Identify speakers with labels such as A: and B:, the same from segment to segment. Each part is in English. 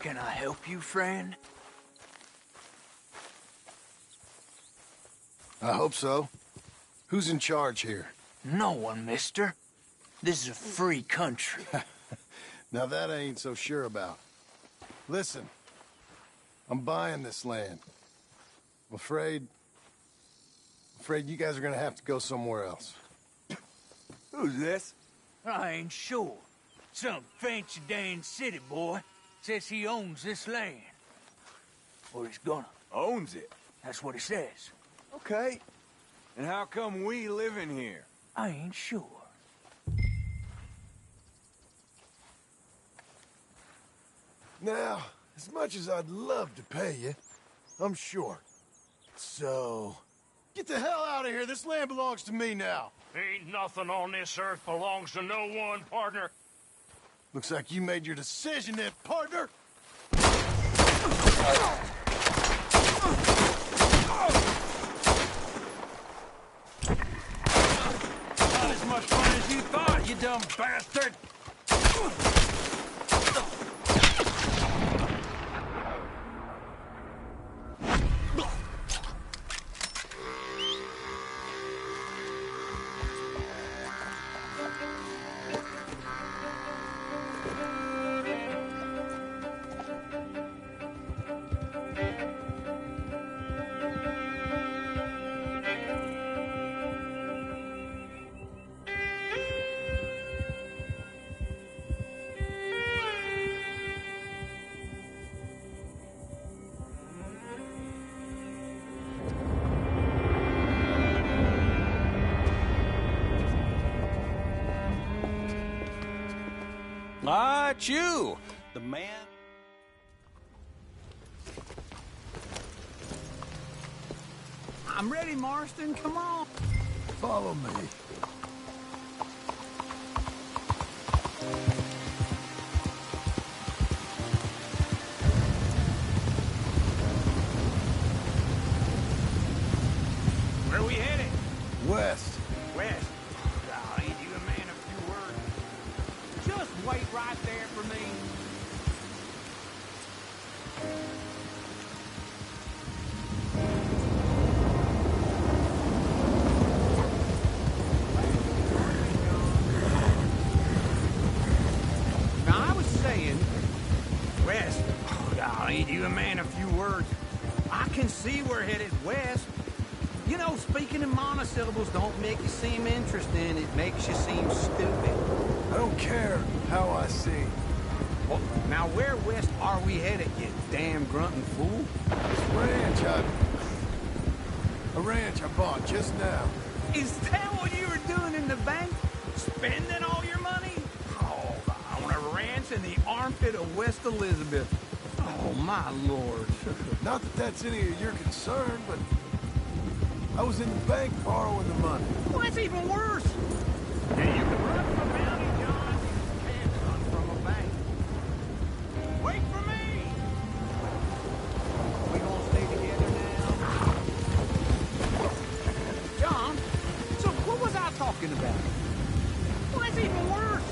A: Can I help you, friend?
B: I hope so. Who's in charge here?
A: No one, mister. This is a free country.
B: Now that I ain't so sure about. Listen, I'm buying this land. I'm afraid you guys are gonna have to go somewhere else.
C: Who's this?
A: I ain't sure. Some fancy Dan city boy says he owns this land. Or he's gonna.
C: Owns it.
A: That's what he says.
C: Okay. And how come we live in here?
A: I ain't sure.
B: Now, as much as I'd love to pay you, I'm short. So, get the hell out of here. This land belongs to me now.
D: Ain't nothing on this earth belongs to no one, partner.
B: Looks like you made your decision then, partner.
D: Not as much fun as you thought, you dumb bastard!
E: Ah, it's you, the man.
F: I'm ready, Marston. Come on.
B: Follow me.
F: Where we headed?
B: West.
F: West. Oh, ain't you a man of few words? Just wait right there for me. Now, I was saying, west. Oh, ain't you a man of few words? I can see we're headed west. You know, speaking in monosyllables don't make you seem interesting. It makes you seem stupid.
B: I don't care how I see.
F: Well, now, where west are we headed, you damn grunting fool?
B: This ranch I bought just now.
F: Is that what you were doing in the bank? Spending all your money? Oh, on a ranch in the armpit of West Elizabeth. Oh, my lord.
B: Not that that's any of your concern, but I was in the bank borrowing the money.
F: Well, that's even worse. Yeah, you can run from a bounty, John. You can't run from a bank. Wait for me! We gonna stay together now? John, so what was I talking about? Well, that's even worse.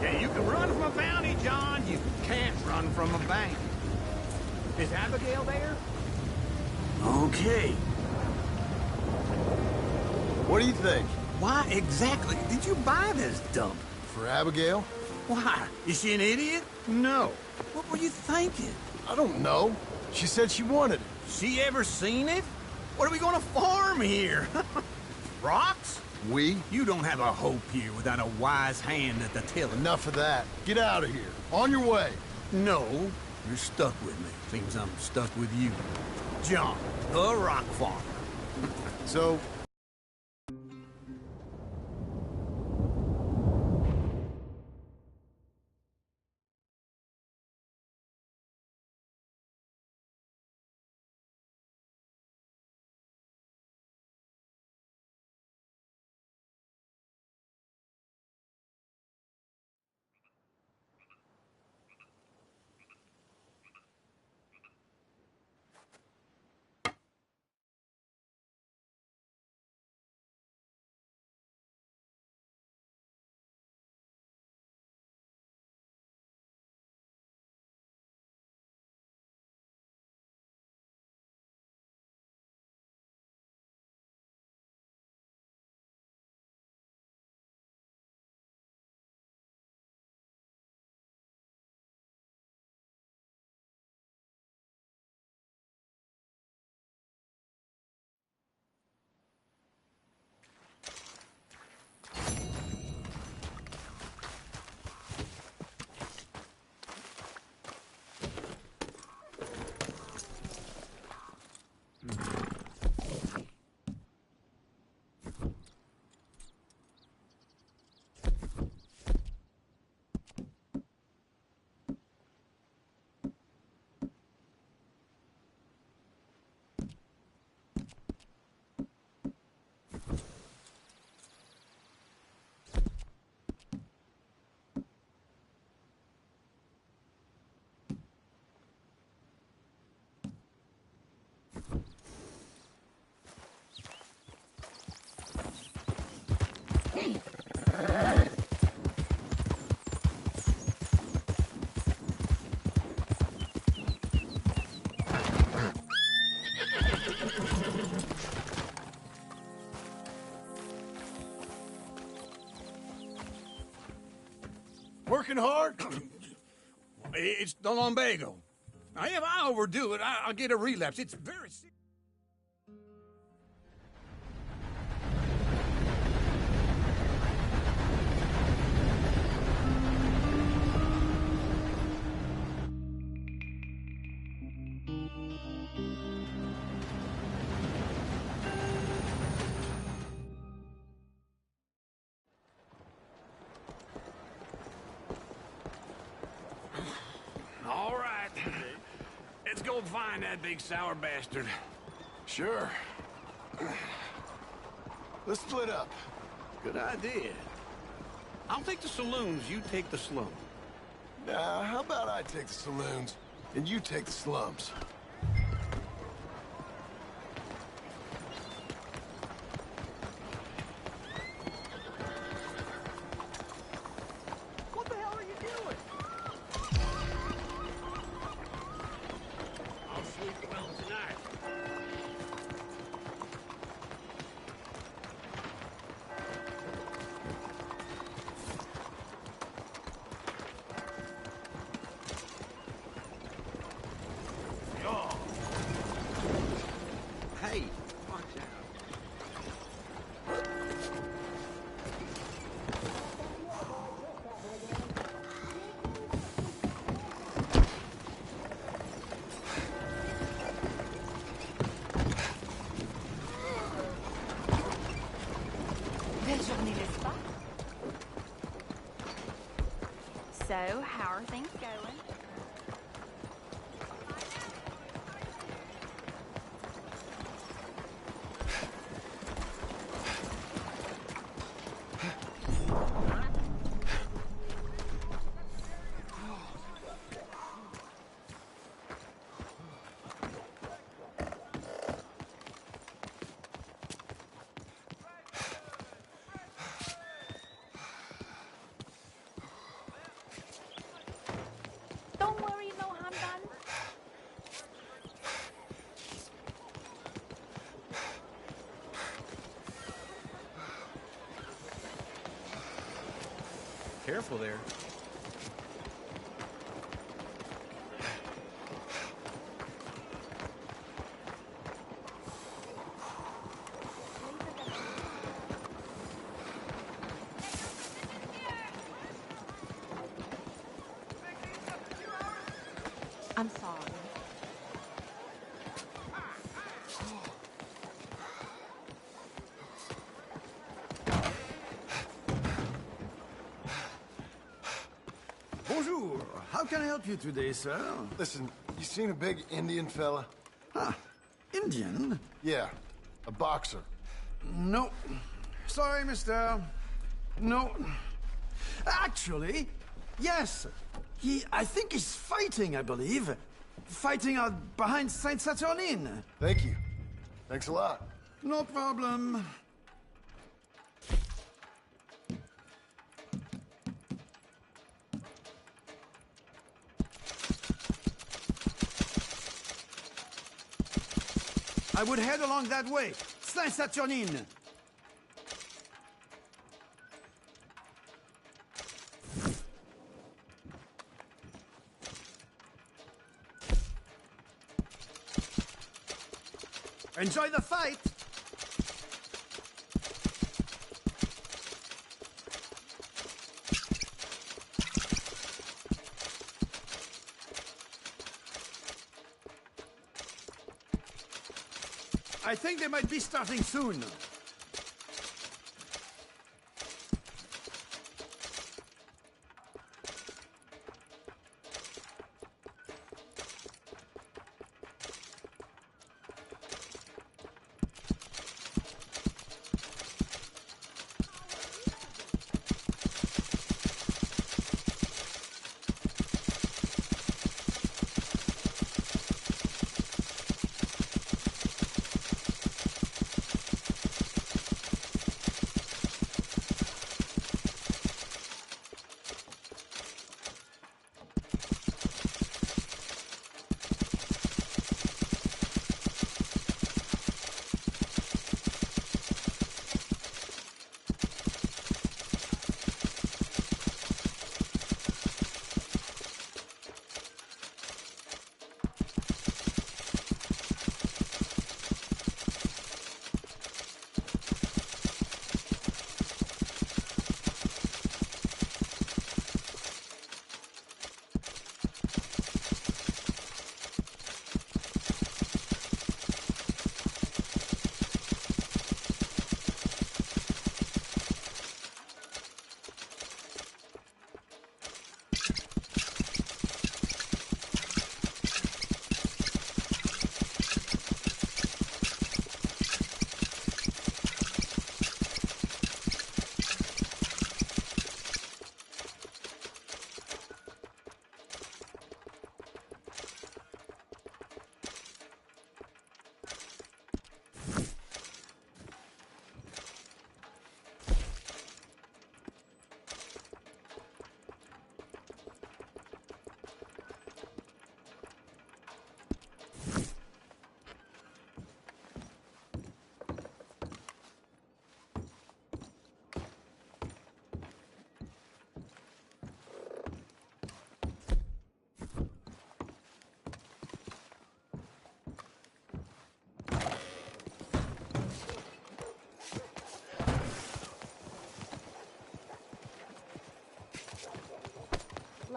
F: Yeah, you can run from a bounty, John. You can't run from a bank. Is Abigail there?
A: Okay.
B: What do you think?
F: Why exactly did you buy this dump?
B: For Abigail?
F: Why? Is she an idiot? No. What were you thinking?
B: I don't know. She said she wanted it.
F: She ever seen it? What are we gonna farm here? Rocks?
B: We?
F: You don't have a hope here without a wise hand at the tiller.
B: Enough of that. Get out of here. On your way.
F: No, you're stuck with me. Seems I'm stuck with you. John, the rock farmer.
B: So, working hard?
F: It's the lumbago. Now, if I overdo it, I'll get a relapse. It's very serious. All right. Let's go find that big sour bastard.
B: Sure. Let's split up.
F: Good idea. I'll take the saloons, you take the slum.
B: Now, how about I take the saloons, and you take the slums?
F: What the hell are you doing? I'll sleep well tonight. Hey, watch out.
G: Belle journée, n'est-ce pas? So, how are things going? Don't worry, no harm done.
F: Careful there.
G: I'm sorry.
H: Bonjour. How can I help you today, sir?
B: Listen, you seen a big Indian fella?
H: Ah, Indian?
B: Yeah, a boxer.
H: No. Sorry, mister. No. Actually, yes. I think he's fighting, I believe. Fighting out behind Saint Saturnine.
B: Thank you. Thanks a lot.
H: No problem. I would head along that way. Saint Saturnine. Enjoy the fight! I think they might be starting soon.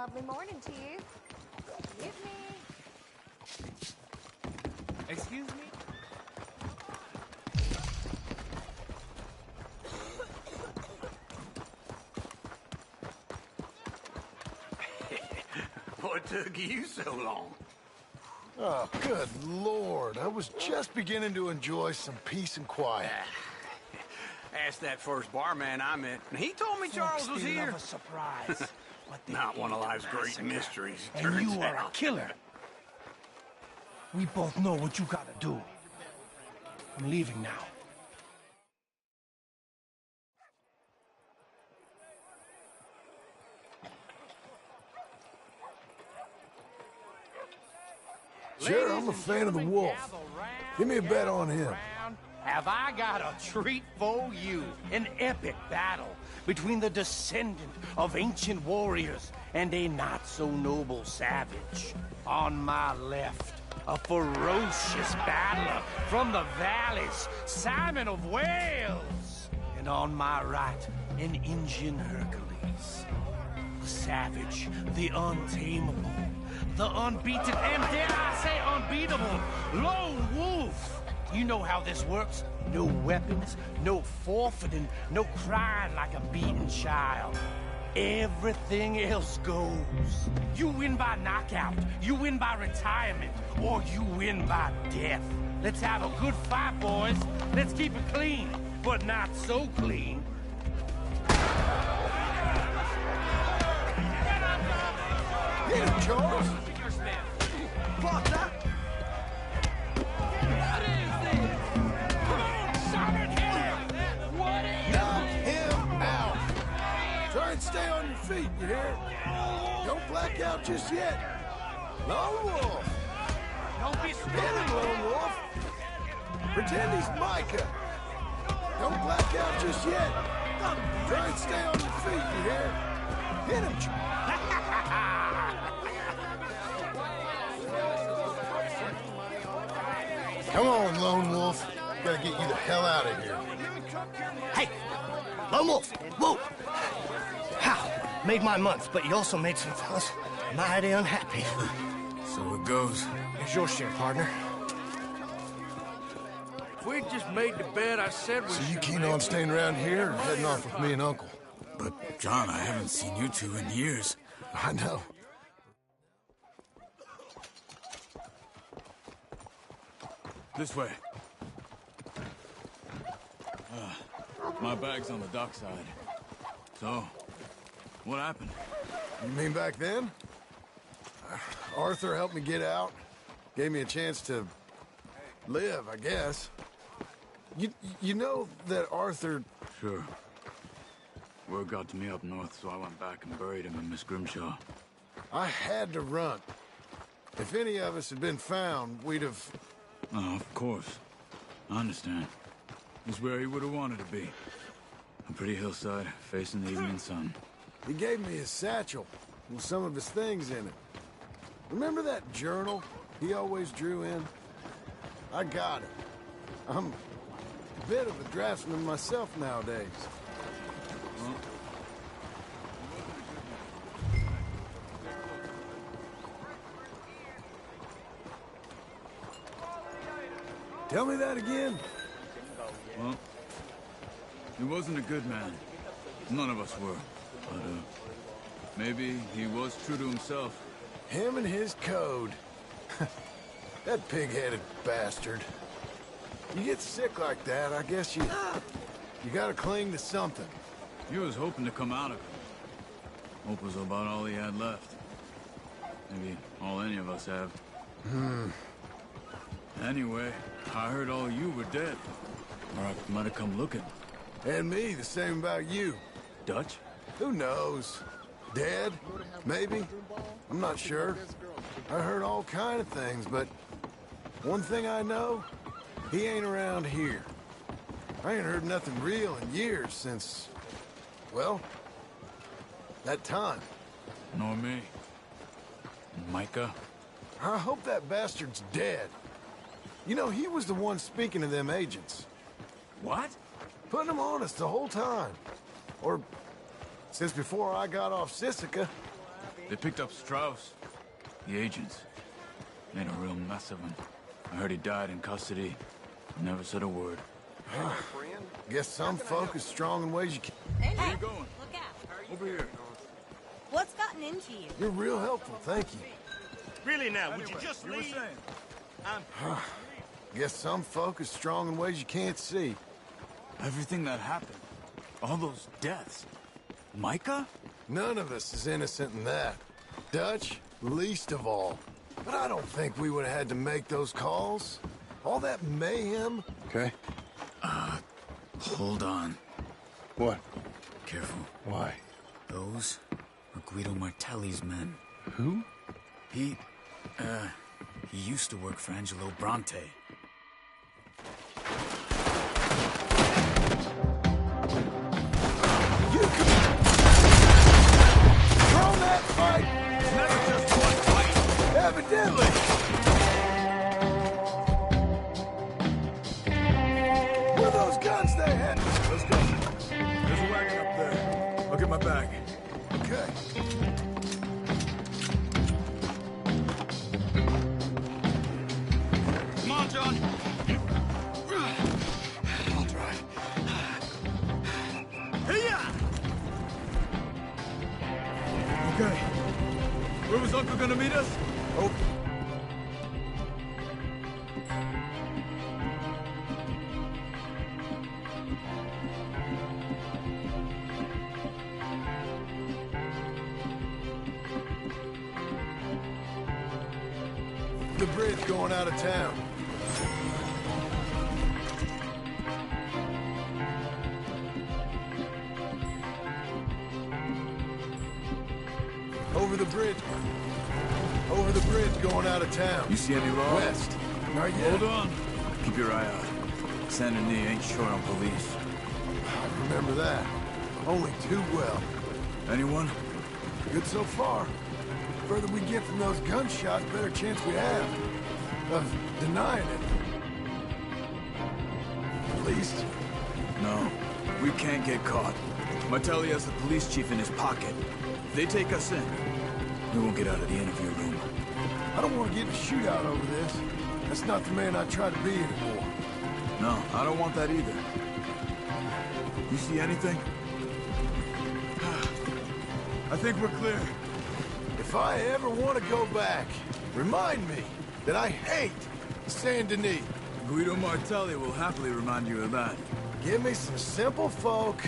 G: Lovely morning to you. Excuse me.
D: Excuse me?
F: What took you so long?
B: Oh, good Lord. I was just beginning to enjoy some peace and quiet.
F: Asked that first barman I met, and he told me Charles was here.
D: Love a surprise. But they
F: Not one of life's great
D: massacre.
F: mysteries, it
D: And
F: turns
D: you are a
F: out.
D: killer. We both know what you gotta do. I'm leaving now.
B: Sure, I'm a fan of the wolf. Give me a bet on him.
D: Have I got a treat for you? An epic battle between the descendant of ancient warriors and a not-so-noble savage. On my left, a ferocious battler from the valleys, Simon of Wales. And on my right, an Indian Hercules. The savage, the untamable, the unbeaten, and dare I say unbeatable, lone wolf. You know how this works. No weapons, no forfeiting, no crying like a beaten child. Everything else goes. You win by knockout, you win by retirement, or you win by death. Let's have a good fight, boys. Let's keep it clean, but not so clean.
B: Get him, Charles!
H: Porta!
B: Knock him out! Try and stay on your feet, you hear? Don't black out just yet. Lone Wolf!
D: Don't be
B: Hit
D: stupid.
B: him, Lone Wolf! Pretend he's Micah! Don't black out just yet. Try and stay on your feet, you hear? Hit him, Come on, Lone Wolf. Gotta get you the hell out of here.
I: Hey, Lone Wolf, whoa! How? Made my month, but you also made some fellas mighty unhappy.
C: So it goes.
I: Here's your share, partner.
A: If we just made the bed I said we
B: So you
A: should
B: keen
A: make,
B: on staying around here or heading off with me and Uncle?
C: But, John, I haven't seen you two in years.
B: I know.
C: This way. My bag's on the dockside. So, what happened?
B: You mean back then? Arthur helped me get out. Gave me a chance to live, I guess. You know that Arthur...
C: Sure. Word got to me up north, so I went back and buried him in Miss Grimshaw.
B: I had to run. If any of us had been found, we'd have...
C: Oh, of course. I understand. He's where he would have wanted to be. A pretty hillside, facing the evening sun.
B: He gave me his satchel with some of his things in it. Remember that journal he always drew in? I got it. I'm a bit of a draftsman myself nowadays.
C: Well,
B: Tell me that again.
C: well, he wasn't a good man. None of us were. But, maybe he was true to himself.
B: Him and his code. That pig-headed bastard. You get sick like that, I guess you gotta cling to something.
C: He was hoping to come out of it. Hope was about all he had left. Maybe all any of us have. Anyway, I heard all you were dead. Or I might have come looking.
B: And me, the same about you.
C: Dutch?
B: Who knows? Dead? Maybe? I'm not sure. I heard all kind of things, but one thing I know, he ain't around here. I ain't heard nothing real in years since, well, that time.
C: Nor me. And Micah?
B: I hope that bastard's dead. You know, he was the one speaking to them agents.
C: What?
B: Putting them on us the whole time. Or since before I got off Sisika.
C: They picked up Strauss. The agents. Made a real mess of him. I heard he died in custody. Never said a word.
B: Guess some folk is strong in ways you can't.
G: Hey,
C: Where you going?
G: look out.
C: Over here.
G: What's gotten into you?
B: You're real helpful, thank you.
D: Really now, would you just
C: You were
D: leave?
C: saying?
B: Guess some folk is strong in ways you can't see.
C: Everything that happened. All those deaths. Micah?
B: None of us is innocent in that. Dutch, least of all. But I don't think we would have had to make those calls. All that mayhem. Okay.
C: Hold on.
B: What?
C: Careful.
B: Why?
C: Those are Guido Martelli's men.
B: Who?
C: He used to work for Angelo Bronte.
B: Throw that fight!
C: Never just one fight!
B: Evidently! Where are those guns they had?
C: Let's go. There's a wagon up there. I'll get my bag.
B: Okay.
C: Come on, John.
I: I'll drive.
C: Okay. Where was Uncle gonna meet us? Oh.
B: The bridge going out of town. Over the bridge. Over the bridge going out of town.
C: You see any law?
B: West. Not yet.
C: Hold on. Keep your eye out. Saint Denis ain't short on police.
B: I remember that. Only too well.
C: Anyone?
B: Good so far. Further we get from those gunshots, better chance we have of denying it. At least.
C: No. We can't get caught. Martelli has the police chief in his pocket. If they take us in, we won't get out of the interview room.
B: I don't want to get in a shootout over this. That's not the man I try to be anymore.
C: No, I don't want that either. You see anything? I think we're clear.
B: If I ever want to go back, remind me that I hate Saint Denis.
C: Guido Martelli will happily remind you of that.
B: Give me some simple folk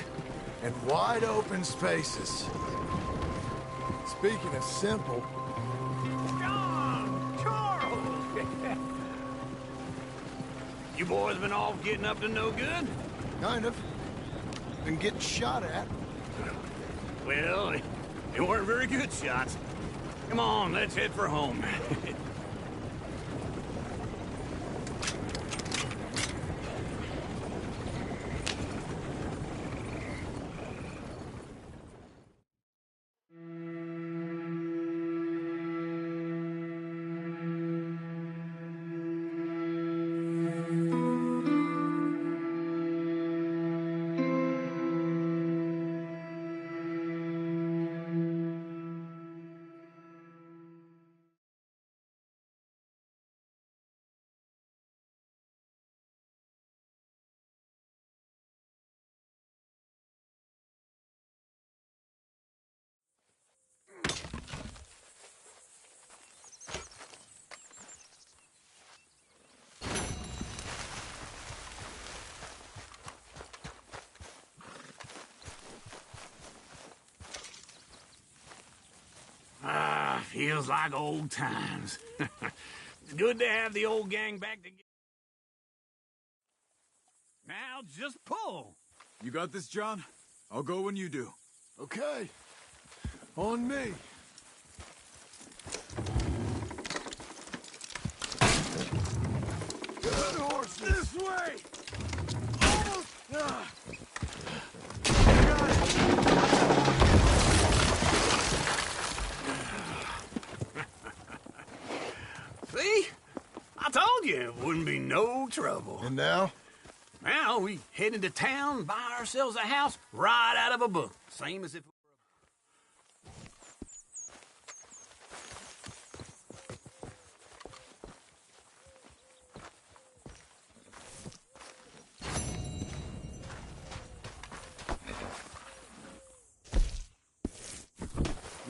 B: and wide open spaces. Speaking of simple,
F: John! Charles! You boys been all getting up to no good?
B: kind of. Been getting shot at.
F: Well, they weren't very good shots. Come on, let's head for home. Feels like old times. It's good to have the old gang back together. Now just pull.
C: You got this, John? I'll go when you do.
B: Okay. On me. Good horses. This way. Almost. Got it.
F: See? I told you it wouldn't be no trouble.
B: And now?
F: Now we head into town, buy ourselves a house right out of a book. Same as if...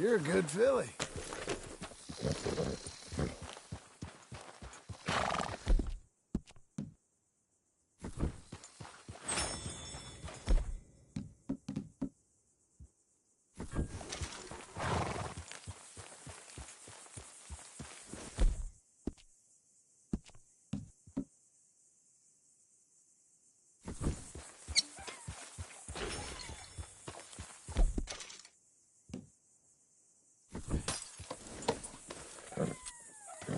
B: You're a good filly.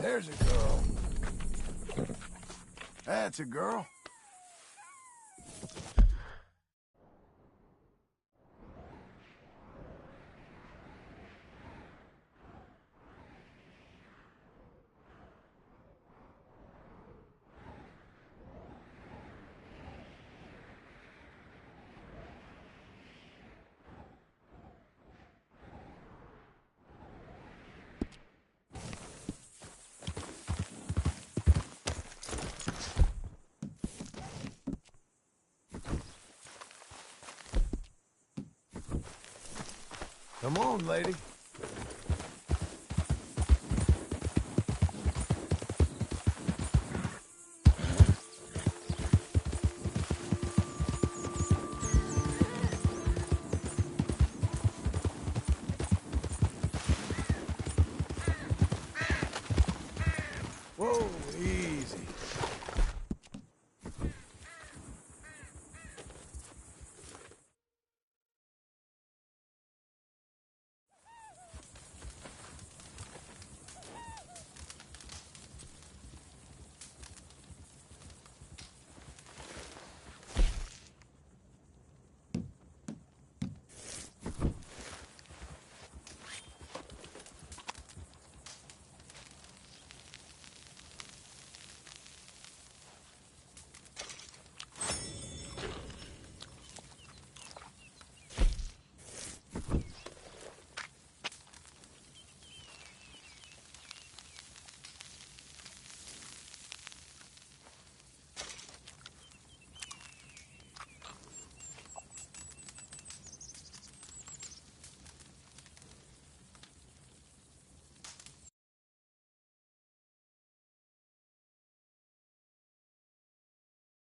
B: There's a girl. That's a girl. Come on, lady. Whoa, easy.